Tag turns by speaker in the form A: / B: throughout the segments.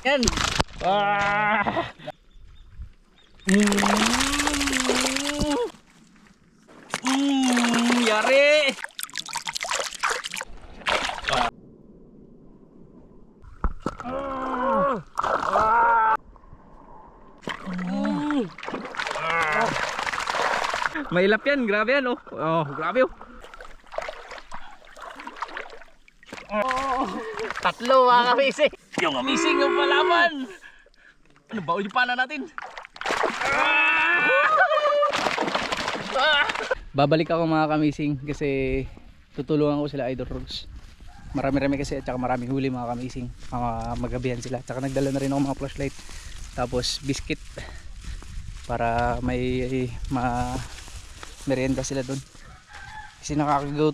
A: Yan. Ah. Yari. Mailap yan, grabe yan oh. Oh, grabe oh. Tatlo mga kamising. Yung kamising yung palaman. Ano ba? Ulipanan natin. Babalik ako mga kamising kasi tutulungan ko sila Idol Rogs. Marami-rami kasi at saka maraming huli mga kamising. Magabihan sila. At saka nagdala na rin ako mga flashlight. Tapos biscuit para may merienda sila doon. Kasi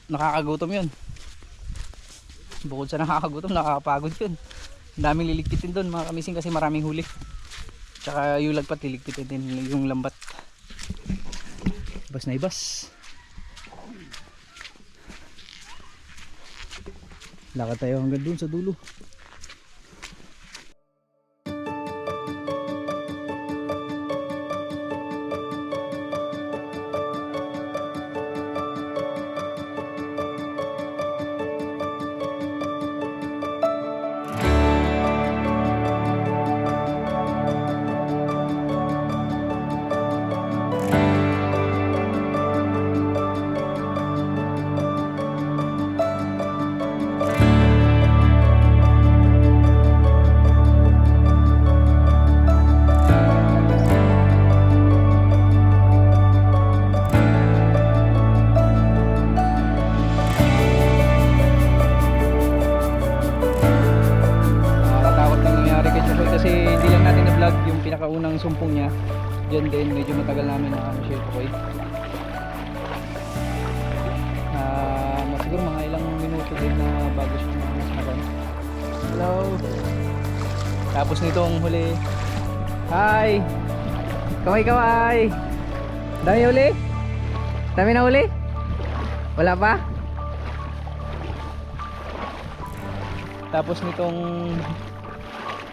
A: nakakagutom yun. Bukod sa nakakagutom, nakakapagod yun. Ang daming liligpitin doon mga kamising kasi maraming huli. Tsaka yung lagpat liligpitin din yung lambat. Ibas na ibas. Lakad tayo hanggang doon sa dulo. Unang sumpong niya dyan din, medyo matagal namin na share ko siguro mga ilang minuto din na bago siya masmagan. Hello, tapos nitong huli. Hi, kaway dami huli, dami na huli, wala pa. Tapos nitong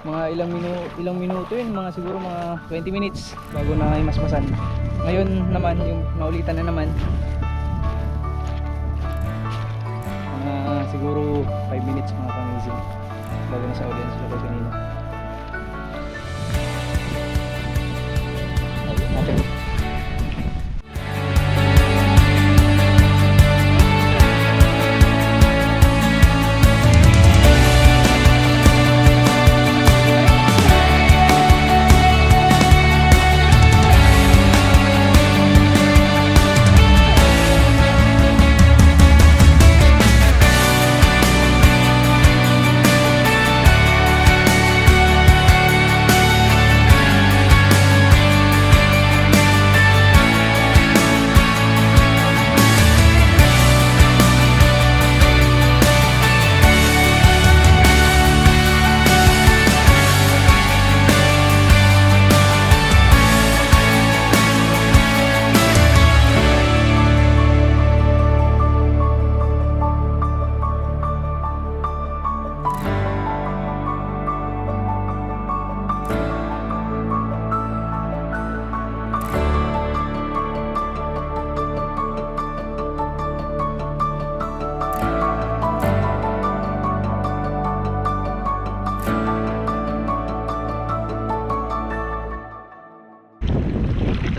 A: mga ilang minuto yun, mga siguro mga 20 minutes bago na masmasan. Ngayon naman yung naulitan na naman siguro 5 minutes mga kamising bago na sa audience sila kanina. Natin.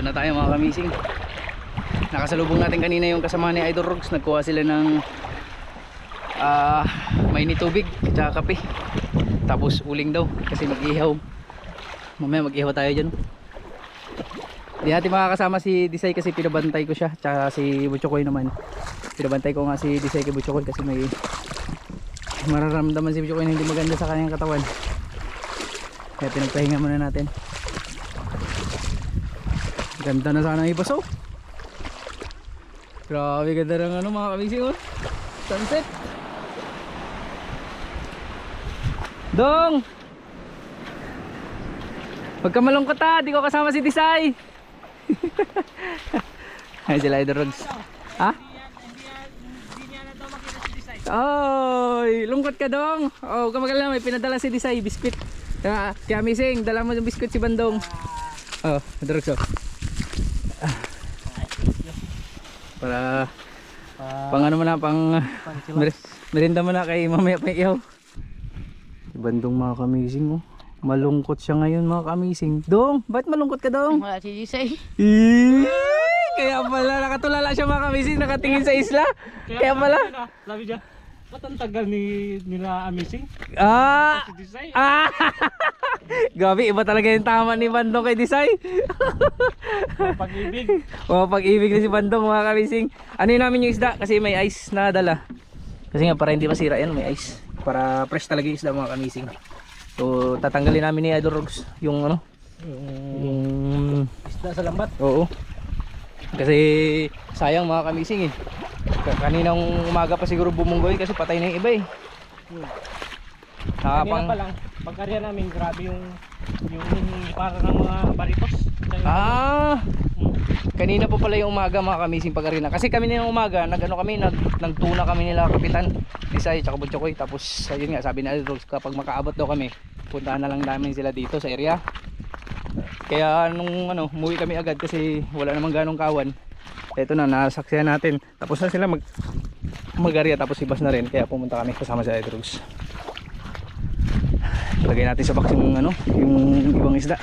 A: Na tayo mga kamising. Nakasalubong natin kanina yung kasama ni Idol Rogs. Nagkuha sila ng mainit tubig at saka kape. Tapos uling daw kasi mag-ihaw. Mamaya mag-ihaw tayo dyan. Hindi natin makakasama si Disay kasi pinabantay ko siya. Tsaka si Butchokoy naman. Pinabantay ko nga si Disay kay Butchokoy kasi may mararamdaman si Butchokoy na hindi maganda sa kanyang katawan. Kaya pinagpahinga muna natin. Ganda na sana ang ipaso. Grabe ganda ng mga kamising oh. Sunset. Dong, pagka malungkot di ko kasama si Disay. Ay sila Idol Rogs. Ha? Hindi niya na daw makita si Disay. Oy, lungkot ka Dong. Oh, kamagal na may pinadala si Disay biscuit. Kaya Mising, dala mo yung biskuit si Bandong. Oh, Idol Rogs oh. Para pang ano mo na, pang merinda mo na kay mamaya pa iyaw. Si Bandong mga kamising oh. Malungkot siya ngayon mga kamising. Dong, bakit malungkot ka Dong?
B: Wala si Jisay.
A: Kaya pala nakatulala siya mga kamising, nakatingin sa isla. Kaya pala.
C: Sabi niya, ba't ang tagal nila Amazing? Si Jisay.
A: Gabi, iba talaga yung tama ni Bandong kay Disay.
C: Pag-ibig.
A: Pag-ibig na si Bandong mga kamising. Ano yun namin yung isda? Kasi may ice na dala. Kasi nga para hindi masira yan, may ice. Para fresh talaga yung isda mga kamising. So tatanggalin namin ni Idol Rogs yung ano, yung
C: Isda sa lambat.
A: oo. Kasi sayang mga kamising eh. Kaninang umaga pa siguro bumunggoy kasi patay na yung iba eh.
C: Kanina pa lang, pagkarya namin, grabe yung parang ng mga baritos.
A: Kanina po pala yung umaga mga kamising pag-arena. Kasi kami ng umaga, nagtuna kami nila Kapitan Disay tsaka Butchokoy. Tapos ayun nga, sabi na Idol Rogs, kapag makaabot daw kami, puntahan na lang namin sila dito sa area. Kaya nung umuwi kami agad kasi wala namang ganong kawan. Ito na, nasaksihan natin. Tapos na sila mag-area, tapos ibas na rin. Kaya pumunta kami kasama sa Idol Rogs. Lagay natin sa box yung yung ibang isda.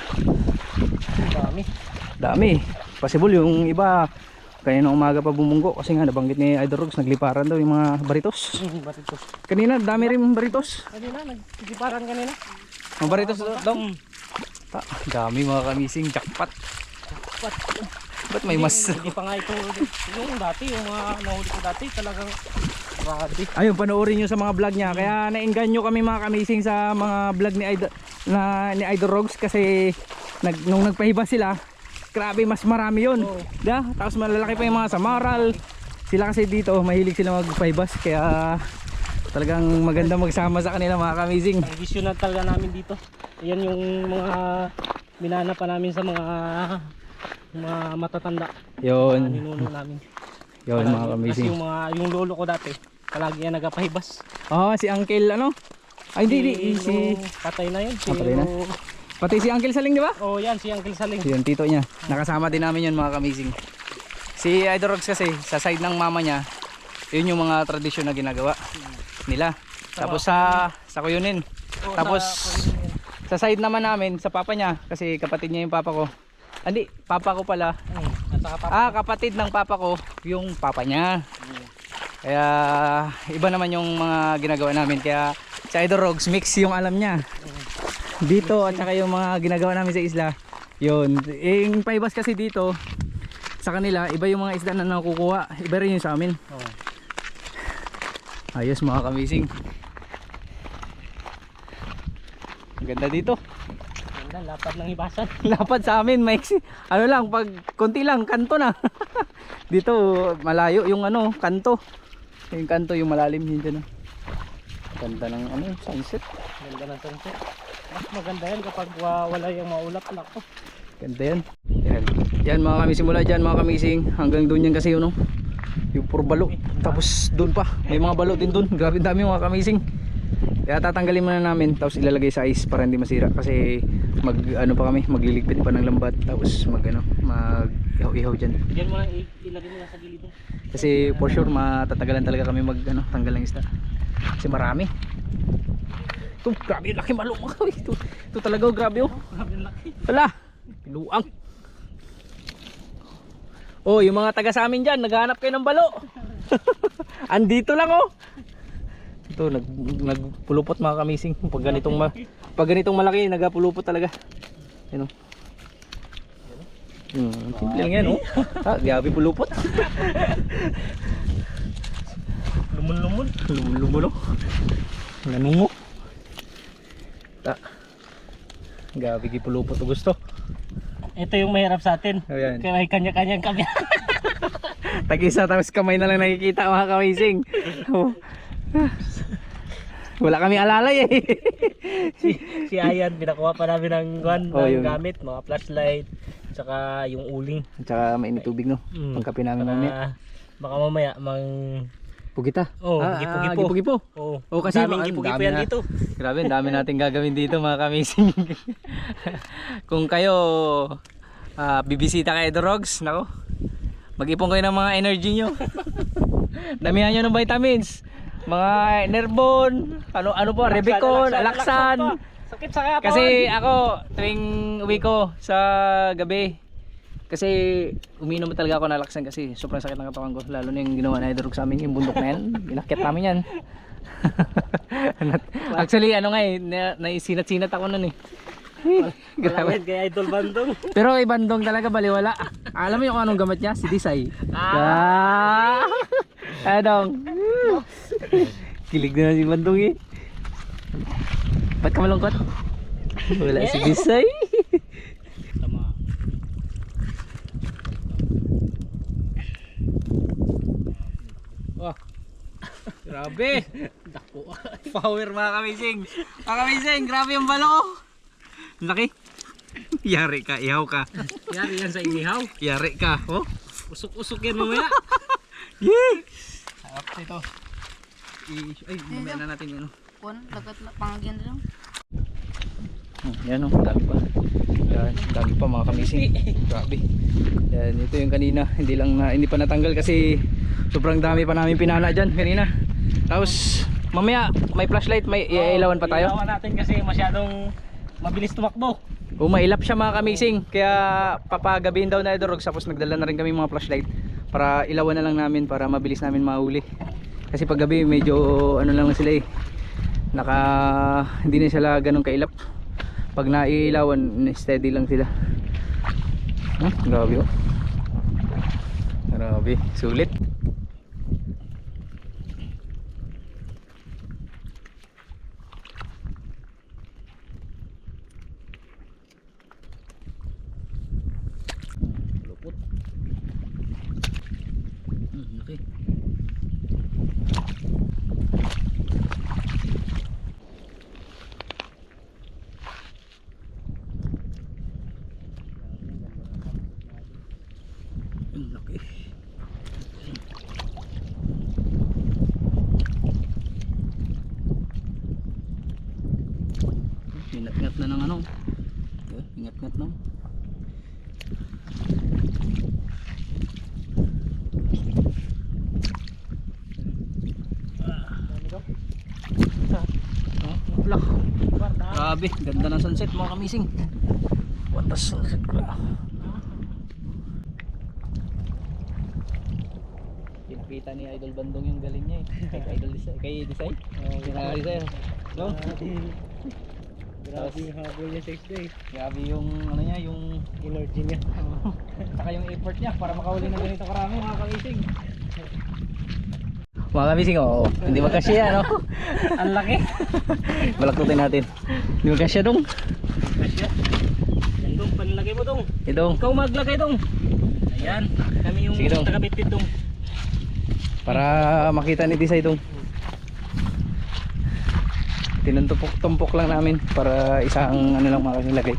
A: Dami. Possible yung iba kaya na umaga pa bumunggo kasi nga nabanggit ni Idol Rogs, nagliparan daw yung mga baritos.
C: Baritos.
A: Kanina dami rin baritos.
C: Kanina, nagliparan kanina.
A: Mga baritos daw. Dami mga kamising, jackpot. Ba't may mas?
C: Hindi pa nga ito yung dati, yung mga nahuli ko dati talagang grabe.
A: Ayun, panoorin nyo sa mga vlog niya. Kaya nainganyo kami mga kamising sa mga vlog ni Idol Rogs kasi nung nagpahiba sila, grabe mas marami yun. Tapos malalaki pa yung mga samaral. Sila kasi dito mahilig sila magpahibas kaya talagang maganda magsama sa kanila mga kamising.
C: Ang gisyon na talaga namin dito. Yan yung mga minana pa namin sa mga matatanda.
A: Yun.
C: Ninuno namin.
A: Yun mga kamising.
C: Kasi yung lolo ko dati, palagi yan nagpahibas.
A: Si Uncle ay hindi si
C: patay na yun.
A: patay na. Pati si Uncle Saling, di ba?
C: Oh, yan si Uncle Saling.
A: Yun, tito niya. Nakasama din namin yun mga kamising. Si Idol Rogs kasi sa side ng mama niya, yun yung mga tradisyon na ginagawa nila. Tapos sa Kuyunin. Tapos sa side naman namin, sa papa niya, kasi kapatid niya yung papa ko. Hindi, papa ko pala. Kapatid ng papa ko, yung papa niya. Kaya iba naman yung mga ginagawa namin. Kaya sa Idol Rogs, mix yung alam niya dito at saka yung mga ginagawa namin sa isla. Yun, yung paibas kasi dito sa kanila, iba yung mga isda na nakukuha, iba rin yung sa amin. Ayos mga kamising. Ang ganda dito.
C: Ganda, lapad ng hibasan.
A: Lapad sa amin, maiksi. Ano lang, pag konti lang, kanto na. Dito malayo yung kanto. Yung kanto yung malalim dito na. Ganda ng sunset.
C: Ganda ng sunset. Mas maganda yan kapag wala yung maulap. Lako.
A: Ganda yan. Yan mga kamising, mula dyan mga kamising hanggang doon yan kasi yun yung puro balo. Tapos doon pa may mga balo din doon. Grabe dami mga kamising. Kaya tatanggalin muna namin tapos ilalagay sa ice para hindi masira kasi pa kami, magliligpit pa ng lambat tapos mag ihaw-ihaw dyan.
C: Diyan mo lang ilagay mo lang sa gilid.
A: Kasi for sure matatagalan talaga kami tanggal ng isda. Kasi marami. Ito, grabe laki malo. Ito talaga grabe
C: Grabe laki.
A: Wala, pinuang. Yung mga taga sa amin dyan, naghahanap kayo ng balo. Andito lang Ito, nagpulupot mga kamising. Pag ganitong malaki, nagpulupot talaga. Yan simple lang yan grabe pulupot. Lumon. Nanungo. Gabi gipulupot o gusto.
C: Ito yung mahirap sa atin.
A: Ayan.
C: Kaya may kanya-kanyang kami.
A: Tag-isa tapos kamay na lang nakikita mga kamising. Wala kami alalay
C: si Ayan, pinakuha pa namin ng gamit, mga flashlight, tsaka yung uling.
A: Tsaka mainit tubig pangkape namin mamaya.
C: Baka mamaya
A: Pugita.
C: Oh, gipo-gipo.
A: Gipo-gipo.
C: Oo.
A: Oh, kasi
C: daming gipo-gipo yan dito.
A: Grabe, ang dami natin gagawin dito mga kamising. Kung kayo bibisita kay Idorogs, nako. Mag-ipon kayo ng mga energy nyo. Damihan nyo ng vitamins. Mga Nerbon, ano po, Rebicon, Alaksan.
C: Sakit sa kapon.
A: Kasi ako, tuwing uwi ko sa gabi, kasi umiinom talaga ako ng Alaksan kasi sobrang sakit ng katawan ko. Lalo na yung ginawa na Idorogs sa amin, yung bundok na yan. Inakyat namin yan. Actually, ano nga eh, naisinat-sinat ako nun eh.
C: Grabe kay Idol Bandong.
A: Pero kay Bandong talaga baliwala. Alam mo yung anong gamot niya? Si Disay. Adong. Kilig na si Bandong eh. Ba't ka malungkot? Wala si Disay.
C: Tama.
A: Wah. Grabe.
C: Dako.
A: Power mga kamising. Mga kamising, grabe yung balo. Laki. Yari ka, ihaw ka.
C: Yari yan sa inihaw.
A: Yari ka, oh.
C: Usok-usok yan mamaya.
A: Yay! Sarap ito. Ay, mamaya na natin yun.
B: Pon, lagat na pangagyan lang.
A: Yan oh, dami pa. Yan, dami pa mga kamising. Grabe. Yan, ito yung kanina. Hindi pa natanggal kasi sobrang dami pa namin pinana dyan kanina. Tapos, mamaya may flashlight, may iilawan pa tayo.
C: Iilawan natin kasi masyadong mabilis tumakbo.
A: Mailap siya mga kamising. Kaya papagabihin daw na Idorogs. Tapos nagdala na rin kami mga flashlight para ilawan na lang namin para mabilis namin mahuli. Kasi pag gabi medyo ano lang sila eh. Hindi na sila ganun kailap. Pag nailawan, steady lang sila. Grabe oh. Grabe, sulit. Lupot. Laki. Laki. Ingat-ngat na ng ano. Ingat-ngat na. Grabe, ganda ng sunset mga kamising. What the sunset ko. Pinakita ni Idol Bandong yung galing niya eh. Kay Idol Disay, kay Disay. Kay Disay. No?
C: Grabe yung habol niya 6 days.
A: Grabe yung ano niya, yung
C: Energy niya.
A: saka yung effort niya para makahuli ng ganito karami mga kamising. Mga kamising, oo. Hindi magkasya, no? Ang laki. Balaktutin natin. Hindi magkasya dong.
C: Kasya. Yan dong, panlagay mo dong.
A: Ito.
C: Ikaw maglagay dong. Ayan, kami yung
A: Sige, dong.
C: taga-bitbit dong.
A: Para makita ni Disay dong. Tinumpok-tumpok lang namin para isang ano lang mga lagay.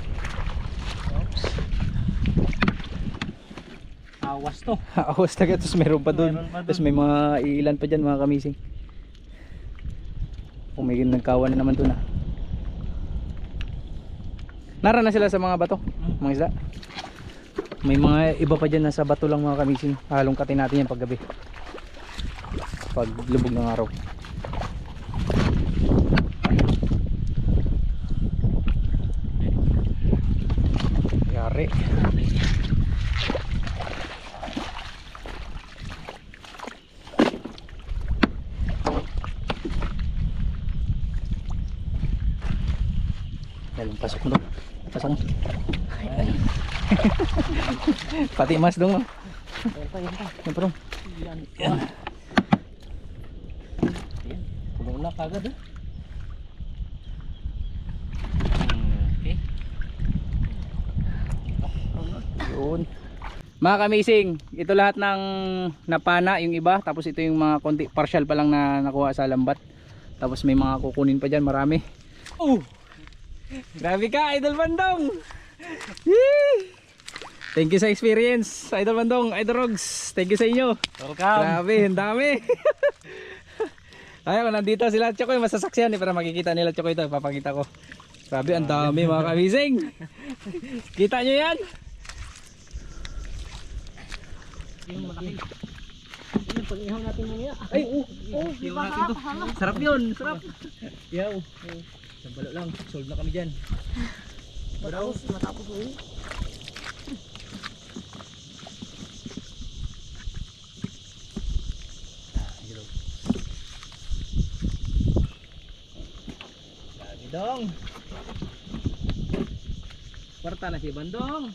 C: Awas to.
A: Awas talaga, tapos meron pa doon.
C: Meron pa dun.
A: Tapos may mga ilan pa dyan mga kamising. Kung may nagkawan na naman doon. Nara na sila sa mga bato, mga isda. May mga iba pa dyan nasa bato lang mga kamising. Halong katin natin yan pag gabi, pag lubog ng araw. Yari. Dalang pasok mo. Pasang. Pati mas dong. Yan parang. Yan.
C: Puno na kagad eh. Okay.
A: Yun. Mga kamising, ito lahat ng napana yung iba. Tapos ito yung mga konti, partial pa lang na nakuha sa lambat. Tapos may mga kukunin pa dyan, marami. Oh! Grabe ka, Idol Bandong! Yee! Thank you sa experience, Idol Bandong, Idorogs. Thank you sa inyo.
C: Welcome.
A: Grabe, ang dami. Ayun, nandito sila Chokoy, masasaksihan para makikita nila Chokoy ito, papakita ko. Grabe, ang dami mga kamising. Kita nyo yan?
C: Yung malaki. Yung pag-ihaw natin mamaya.
A: Ay, ihaw natin to. Sarap yun, sarap. Ihaw. Sambalo lang, solve na kami dyan.
B: Matapos mo yun.
A: Dong. Kwarta na si Bandong.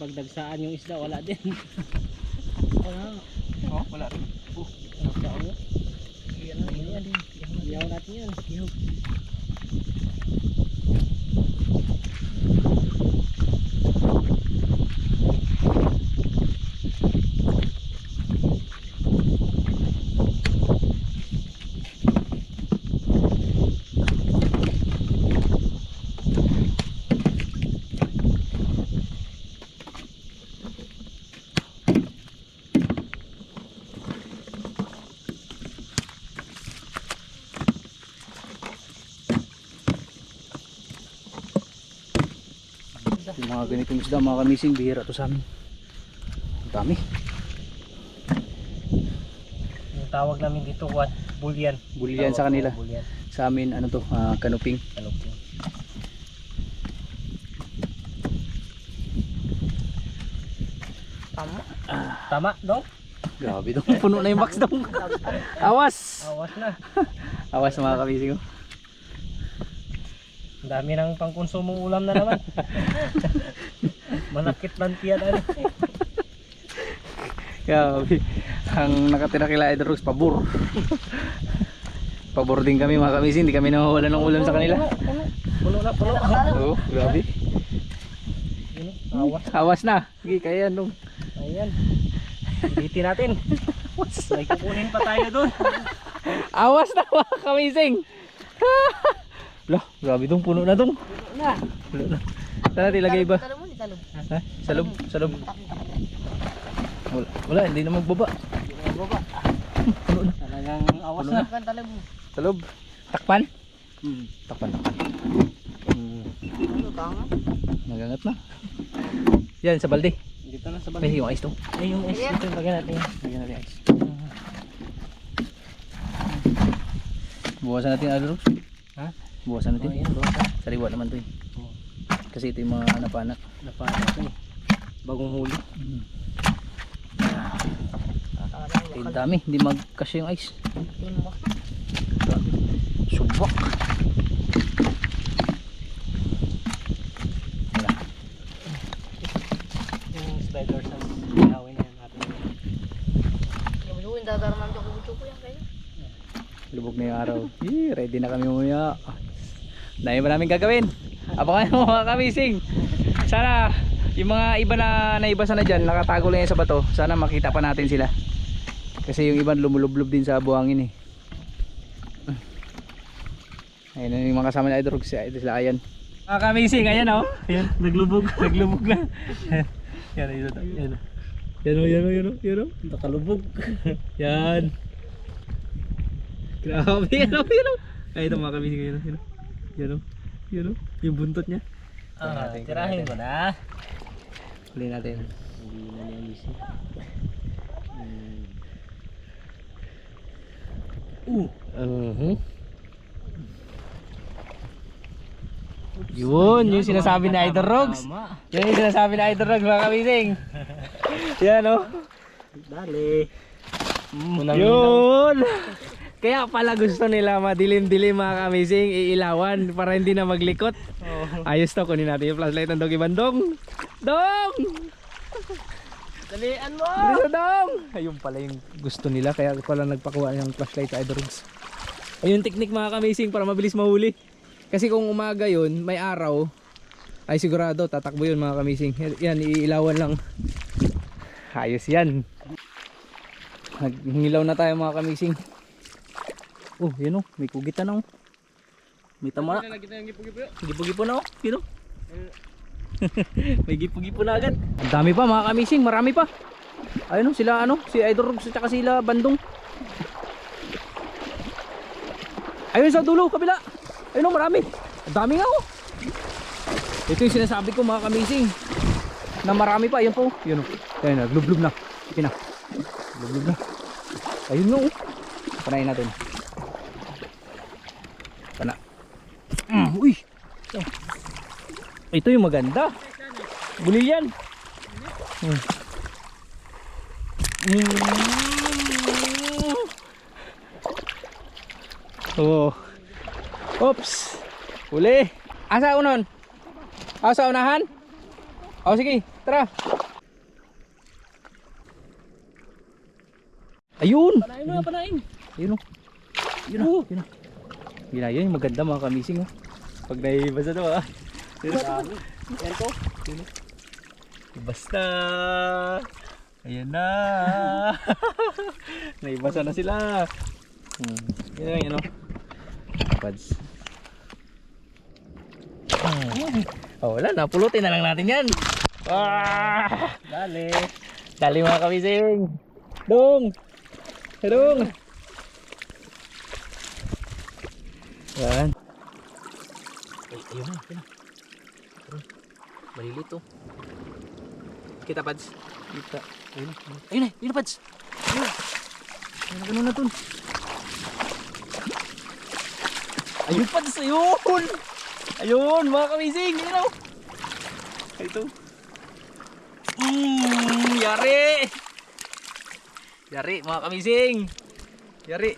C: Pag dagsaan yung isda, wala din.
A: Oh, wala rin.
C: Dagsaan mo. Yan. Ihaw natin yan. Ihaw.
A: Yung mga ganitong isda mga kamising, bihira to sa amin. Ang dami.
C: Yung tawag namin dito, what? Bulyan.
A: Bulyan sa kanila.
C: Bulyan.
A: Sa amin, ano to, kanuping.
C: Ano po? Tama, dong?
A: Grabe dong, puno na yung box dong. Awas!
C: Awas na.
A: Awas mga kamising. Oh.
C: Ang dami ng pangkonsumong ulam na naman. Manakit lang tiyan.
A: Grabe. Ang nakatira kila Idol Rose, pabor. Pabor din kami mga kamising, hindi kami nawawalan ng ulam sa kanila.
C: Puno na, puno.
A: Oo, grabe.
C: Yun, awas.
A: Awas na. Sige, kaya yan dong.
C: Ayan. Ulitin natin. May kukunin pa tayo doon.
A: Awas na mga kamising. Lah, grabe dong, puno na dong. Puno na. Saan natin ilagay ba?
B: Talong mo, di talong.
A: Ha? Sa loob, sa loob. Wala, hindi na magbaba. Puno na.
C: Talagang awas na.
B: Kan talong mo.
A: Sa loob. Takpan? Takpan.
B: Ano ka nga?
A: Nagangat na. Yan, sa balde.
C: Dito na sa
A: Ay,
C: balik.
A: yung ice to.
C: Ay, yung S dito. Lagyan natin.
A: Lagyan natin ice. Buwasan natin Idol Rose.
C: Ha?
A: Buwasan natin.
C: Ayan, bawasan.
A: Sariwa naman to eh.
C: Oo.
A: Kasi ito yung mga napanak.
C: Napano ito eh. Bagong huli.
A: Ay, dami. Hindi magkasya yung ice.
B: Timbak.
A: Subak. Wala.
C: Yung spiders ang ihawin na yan natin.
B: Yung dadaro ng choco-choco yan kayo.
A: Lubog na yung araw. Ready na kami mamaya. Dahil maraming gagawin. Abangan mo mga kamising. Sana yung mga iba na naibasan na dyan, nakatago lang yan sa bato. Sana makita pa natin sila. Kasi yung iba lumulublob din sa buhangin eh. Ayun na yung mga kasama ni Idol Rose, sila Ayan. Mga kamising, ayan o. Ayan, naglubog. Naglubog na. Yan, yan, yan. Yan o, yan o, yan o, yan o.
C: Nakalubog.
A: Yan. Grabe, yan o, yan o. Ay, ito mga kamising, yan o, yan o. Yan o, yan o. Yung buntot niya.
C: Tirahin mo na.
A: Huli natin.
C: Hindi na niya misi.
A: Yun, yung sinasabi ni Idol Rogs. Yan yung sinasabi ni Idol Rogs mga kamising. Yan o.
C: Dali.
A: Yun. Kaya pala gusto nila madilim-dilim mga kamising, iilawan para hindi na maglikot. Ayos to, kunin natin yung flashlight ng Doggy Bandong. Dong!
C: Dalian mo!
A: Dito Dong! Ayun pala yung gusto nila, kaya pala nagpakuha ng flashlight sa Idol Rogs. Ayun technique mga kamising para mabilis mahuli. Kasi kung umaga yun, may araw, ay sigurado tatakbo yun mga kamising. Yan, iilawan lang. Ayos yan. Naghilaw na tayo mga kamising. Oh, yun o, may kugitan na o. May tama na. Gipo-gipo na o, yun o. May gipo-gipo na agad. Ang dami pa mga kamising, marami pa. Ayun oh, sila ano, si Idol Rogs at saka sila Bandong. Ayun sa dulo, kabila. Ayun oh, marami. Ang dami nga oh. Ito yung sinasabi ko mga kamising. Na marami pa, ayun po. Yun oh. Ayun na, glub-glub na. Sige na. Glub-glub na. Ayun nga oh. Panayin natin. Pana. Uy. Ito yung maganda. Bulil yan. Oh. Oops. Uli. Asa unon? Asa unahan? Oh sige, tara. Ayun.
C: Panain mo, panain.
A: Ayun oh. Yun na, yun na. Yun na, yun yung maganda mga kamising oh. Pag naibasa to ah.
C: Yan ko.
A: Basta. Ayan na. Naibasa na sila. Yun na, yun o. Pads. Oh, wala na. Pulutin na lang natin yan.
C: Dali.
A: Dali mga kamising. Dong. Dong. Yan. Ay, ayun na. Ayun na. Malilit oh. Kita Pads. Kita. Ayun na. Ayun na. Ayun na Pads. Ayun na. Ayun na. Ganun na dun. Ayun Pads. Ayun. Ayun mga kamising. Ayun o. Ito. Yari. Yari mga kamising. Yari.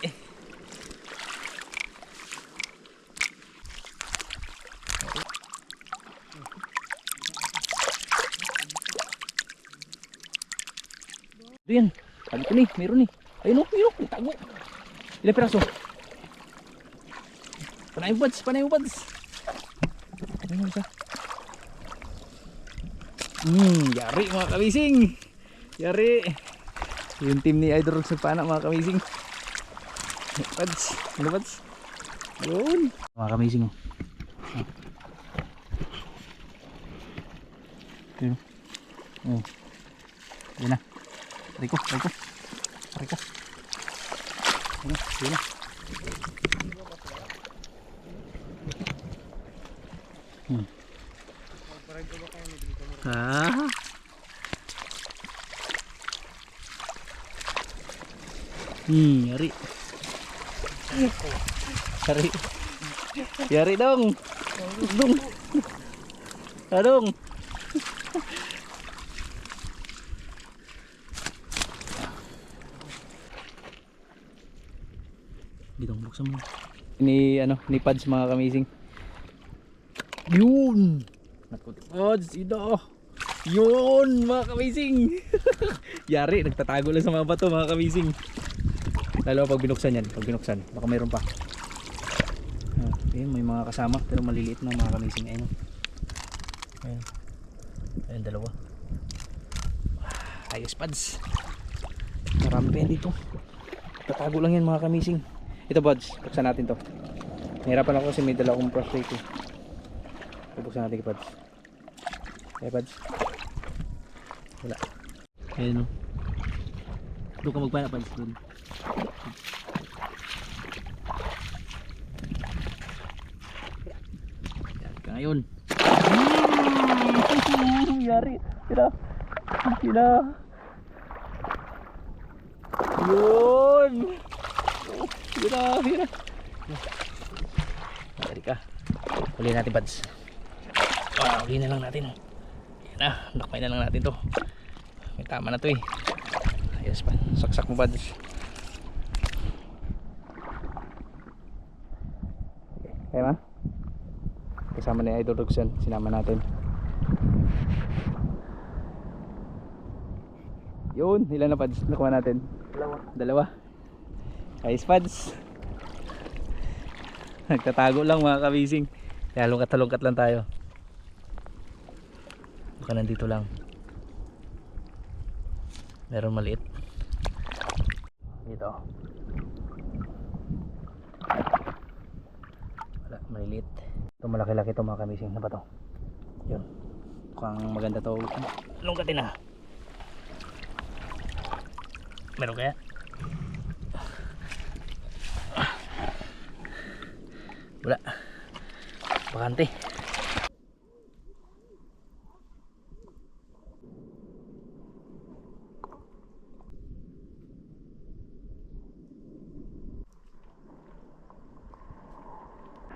A: Ito yan. Sabi ko ni, meron ni. Ayun o, ayun o, tago. Ilang piraso? Panay mo Pads, panay mo Pads. Ayun o siya. Yari mga kamising. Yari. Yung team ni Idol Rogs nagpana mga kamising. Pads, ano Pads? Yun. Mga kamising o. Ayun o. Yan na. Riko, Riko. Riko. Ano, yun na. Yari. Yari. Yari dong. Dong. Dong. Ditong buksan mo. Ni ano, ni Pads mga kamising. Yun. Nakuti Pads, ito. Yun mga kamising. Yari, nagtatago lang sa mga bato mga kamising. Lalo pag binuksan yan, pag binuksan, baka mayroon pa. Ayun, may mga kasama pero maliliit na mga kamising. Ayun. Ayun. Ayun dalawa. Ayos Pads. Marami pa yan dito. Tatago lang yan mga kamising. Ito Buds, buksan natin to. Nahirapan ako kasi may dala akong flashlight eh. Buksan natin kay Buds. Okay Buds. Wala. Ayan o. Doon ka magpana Buds. Doon. Yan ka ngayon. Yari. Tira. Tira. Yun. Hira, hira. Dari ka. Huli natin Pads. Huli na lang natin. Yan na, nakmay na lang natin to. May tama na to eh. Ayos pa, saksak mo Pads. Okay ma? Kasama na yung Idol Rogs yan. Sinama natin. Yun, ilan na Pads? Nakuha natin? Dalawa. Ayos Pads. Nagtatago lang mga kabising. Kaya lungkat lang tayo. Baka nandito lang. Meron maliit. Dito. Wala, maliliit. Ito malaki-laki ito mga kabising. Ano ba ito? Yun. Mukhang maganda to. Lungkatin na.
C: Meron kaya? Wala. Bakante.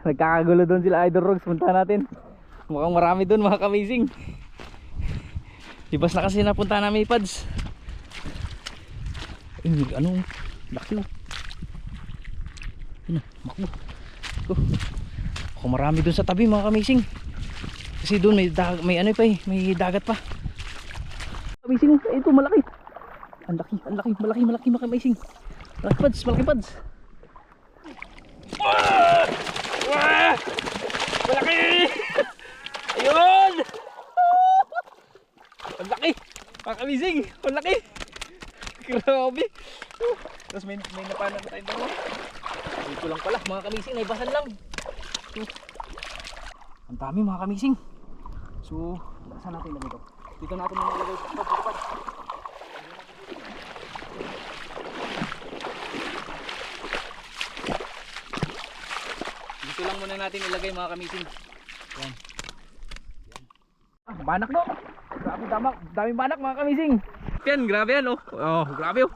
A: Nagkakagulo doon sila Idol Rogs. Punta natin. Mukhang marami doon mga kamising. Ibas na kasi napunta namin Pads. Ano? Laki oh. Ano? Makbo. Marami doon sa tabi mga kamising. Kasi doon may ano pa eh. May dagat pa. Kamising. Ito malaki. Ang laki. Malaki mga kamising. Malaki Pads. Wah! Malaki! Ayun! Ang laki! Mga kamising! Ang laki! Grabe! Tapos may napanan tayo doon. Dito lang pala mga kamising. Naibasan lang. Ang dami mga kamising. So, saan natin ilagay ito? Dito natin ilagay ito. Dito lang muna natin ilagay mga kamising. Yan. Banak no. Grabe daming banak mga kamising. Yan, grabe yan oh. Oh, grabe oh.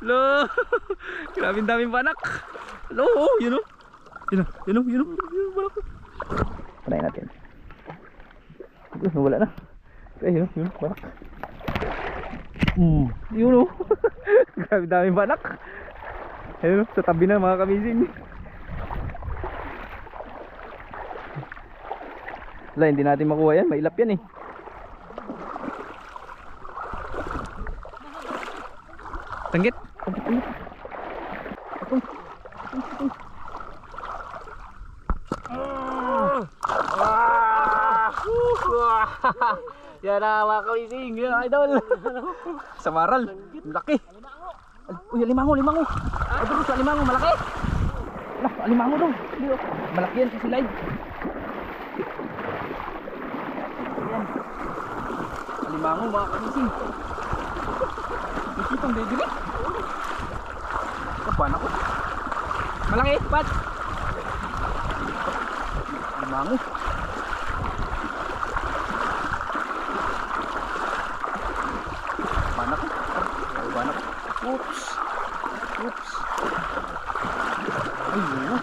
A: Lo. Grabe daming banak. Lo, oh, yun oh. Yun banak. Panayin natin. Wala na. Yun, banak. Yun oh. Grabe daming banak. Ayun, sa tabi na mga kamising. Wala, hindi natin makuha yan. Mailap yan eh. Tanggit. Yan na mga kamising. Yan idol. Samaral. Laki. Uy, alimango. Idol, sa alimango. Malaki. Alimango daw. Malaki yan kasi live. Alimango mga kamising. Nakitang dede. Kapan ako. Malaki, Pat. Alimango. Kapan ako. Oops. Ayun.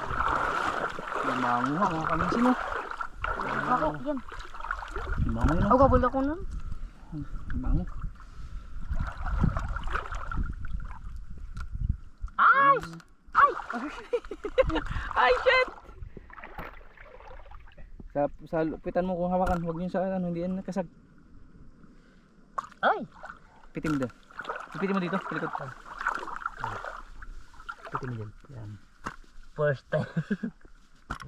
A: Alimango mga kamising.
B: Ako, yan.
A: Alimango yun.
B: Ako, kabul ako nun.
A: Alimango. Ay shit! Sa lupitan mo kung hawakan, huwag niyo sa ano, hindi yan nakasag.
B: Ay!
A: Pitin mo doon. Pitin mo dito, sa likod.
C: Pitin mo dyan.
A: Yan.
C: First time.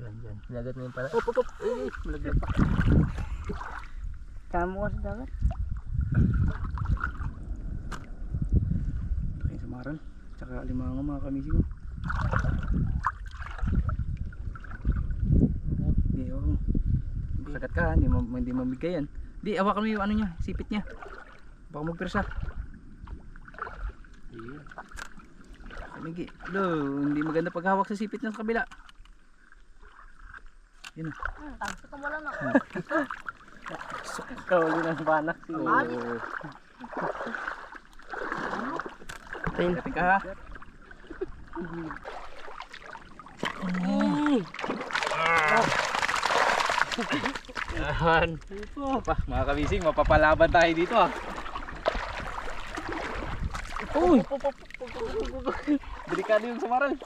A: Yan.
C: Lagat mo yun pala.
A: Op. Malaglag pa.
B: Tama mo ka sa dagat.
A: Laki sa maral. Tsaka alimango mga kamising ko. Sagat ka, hindi mamigay yan. Di, awakan mo yung ano niya, sipit niya. Baka magpersa. Kamigi. Hindi maganda paghawak sa sipit niya sa kabila. Yun.
B: Tangsa ka wala na.
C: Kawali ng banak.
A: Gating ka ha.
C: Ahan.
A: Mga kamising, mapapalaban tayo dito ah. Uy! Delikado yung samaral.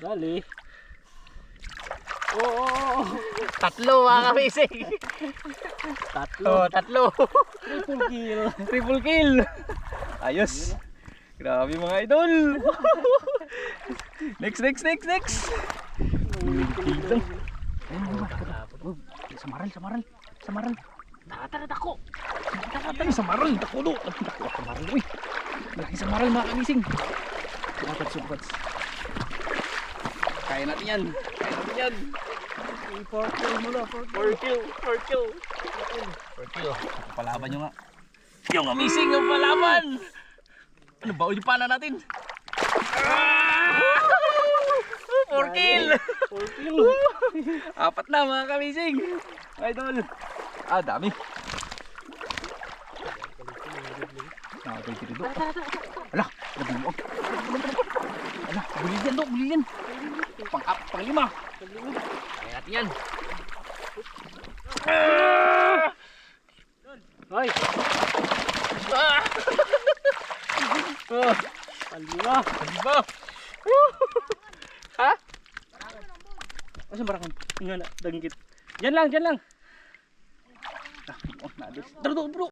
C: Dali. Oo. Tatlo mga kamising. Tatlo.
A: Triple kill. Ayos. Grabe mga idol. Next. Samaral.
C: Nakatara-tako.
A: Samaral. Takulo. Samaral. Uy. Laki samaral mga kamising. Supats. Kaya natin yan.
C: 4 kill.
A: Palaban nyo nga. Yung amazing yung palaban! Ano ba? Yung pana natin? 4 kill!
C: 4 kill.
A: Apat na mga kamising! Idol! Ah, dami! Nakatay tiri do. Ala! Labi mo! Ala! Bulil yan do! Bulil yan! Pang 5! Kaya natin yan!
C: Hoy!
A: Ah!
C: Oh! Alima!
A: Diba? Ha?
C: Asa barakon? Nga na, danggit. Diyan lang, diyan lang.
A: Oh, nadis. Bro, bro!